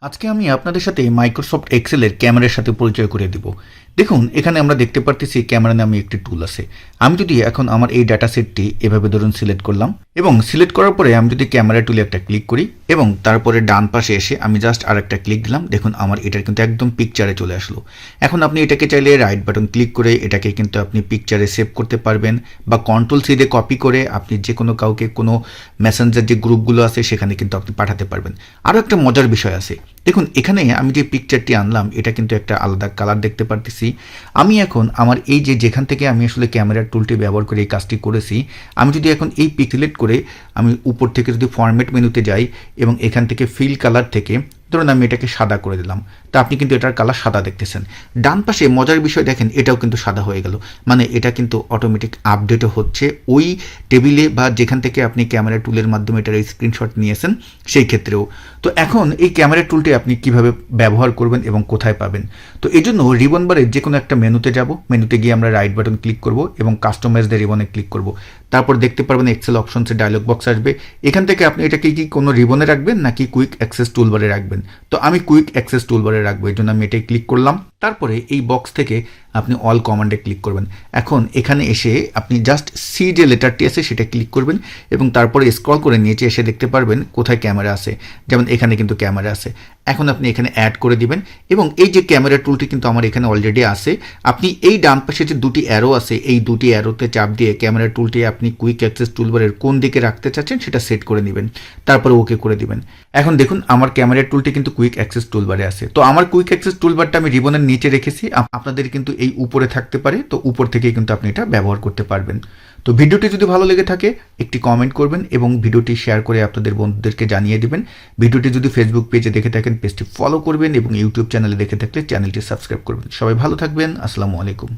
আজকে আমি আপনাদের সাথে মাইক্রোসফট এক্সেলের ক্যামেরার সাথে পরিচয় করে দিব। দেখুন এখানে আমরা দেখতে পারতেছি ক্যামেরা নামে একটি টুল আছে। আমি যদি এখন আমার এই ডাটা সেটটি এভাবে ধরুন সিলেক্ট করলাম এবং সিলেক্ট করার পরে আমি যদি ক্যামেরা টুলে একটা ক্লিক করি এবং তারপরে ডান পাশে এসে আমি জাস্ট আরেকটা ক্লিক দিলাম, দেখুন আমার এটার কিন্তু একদম পিকচারে চলে আসলো। এখন আপনি এটাকে চাইলে রাইট বাটন ক্লিক করে এটাকে কিন্তু আপনি পিকচারে সেভ করতে পারবেন বা কন্ট্রোল সি দিয়ে কপি করে আপনি যে কোনো কাউকে কোনো মেসেঞ্জার যে গ্রুপগুলো আছে সেখানে কিন্তু আপনি পাঠাতে পারবেন। আরও একটা মজার বিষয় আছে, দেখুন এখানে আমি যে পিকচারটি আনলাম এটা কিন্তু একটা আলাদা কালার দেখতে পারতেছি। আমি এখন আমার এই যেখান থেকে আমি আসলে ক্যামেরার টুলটি ব্যবহার করে এই কাজটি করেছি, আমি যদি এখন এই পিক সিলেক্ট করে আমি উপর থেকে যদি ফরম্যাট মেনুতে যাই এবং এখান থেকে ফিল কালার থেকে ধরুন আমি এটাকে সাদা করে দিলাম, তা আপনি কিন্তু এটার কালার সাদা দেখতেছেন। ডান পাশে মজার বিষয় দেখেন, এটাও কিন্তু সাদা হয়ে গেল, মানে এটা কিন্তু অটোমেটিক আপডেটও হচ্ছে ওই টেবিলে বা যেখান থেকে আপনি ক্যামেরা টুলের মাধ্যমে এটার স্ক্রিনশট নিয়েছেন সেই ক্ষেত্রেও। তো এখন এই ক্যামেরা টুলটি আপনি কিভাবে ব্যবহার করবেন এবং কোথায় পাবেন, তো এই জন্য রিবন বারের যে কোনো একটা মেনুতে যাব, মেনুতে গিয়ে আমরা রাইট বাটন ক্লিক করব এবং কাস্টমাইজ দ্য রিবনে ক্লিক করব। তারপর দেখতে পারবেন এক্সেল অপশনসের ডায়লগ বক্স আসবে, এখান থেকে আপনি এটাকে কি কোনো রিবনে রাখবেন নাকি কুইক অ্যাক্সেস টুলবারে রাখবেন। তো আমি কুইক অ্যাক্সেস টুলবারে রাখবো, এই জন্য আমি এটাই ক্লিক করলাম। তারপরে এই বক্স থেকে আপনি অল কমান্ডে ক্লিক করবেন। এখন এখানে এসে আপনি জাস্ট সি যে লেটারটি আছে সেটা ক্লিক করবেন এবং তারপরে স্ক্রল করে নিচে এসে দেখতে পারবেন কোথায় ক্যামেরা আছে, যেমন এখানে কিন্তু ক্যামেরা আছে। এখন আপনি এখানে অ্যাড করে দিবেন এবং এই যে ক্যামেরা টুলটি কিন্তু আমার এখানে অলরেডি আছে। আপনি এই ডান পাশে যে দুটি অ্যারো আছে এই দুটি অ্যারোতে চাপ দিয়ে ক্যামেরা টুলটি আপনি কুইক অ্যাক্সেস টুলবারের কোন দিকে রাখতে চাচ্ছেন সেটা সেট করে নেবেন, তারপরে ওকে করে দিবেন। এখন দেখুন আমার ক্যামেরা টুলটি কিন্তু কুইক অ্যাক্সেস টুলবারে আছে। তো আমার কুইক অ্যাক্সেস টুলবারটা আমি রিবনের নিচে রেখেছি, আপনাদের কিন্তু এই উপরে থাকতে পারে, তো উপর থেকেই কিন্তু আপনি এটা ব্যবহার করতে পারবেন। তো ভিডিওটি যদি ভালো লেগে থাকে একটি কমেন্ট করবেন এবং ভিডিওটি শেয়ার করে আপনাদের বন্ধুদেরকে জানিয়ে দিবেন। ভিডিওটি যদি ফেসবুক পেজে দেখে থাকেন পেজটি ফলো করবেন এবং ইউটিউব চ্যানেলে দেখে থাকলে চ্যানেলটি সাবস্ক্রাইব করবেন। সবাই ভালো থাকবেন, আসসালামু আলাইকুম।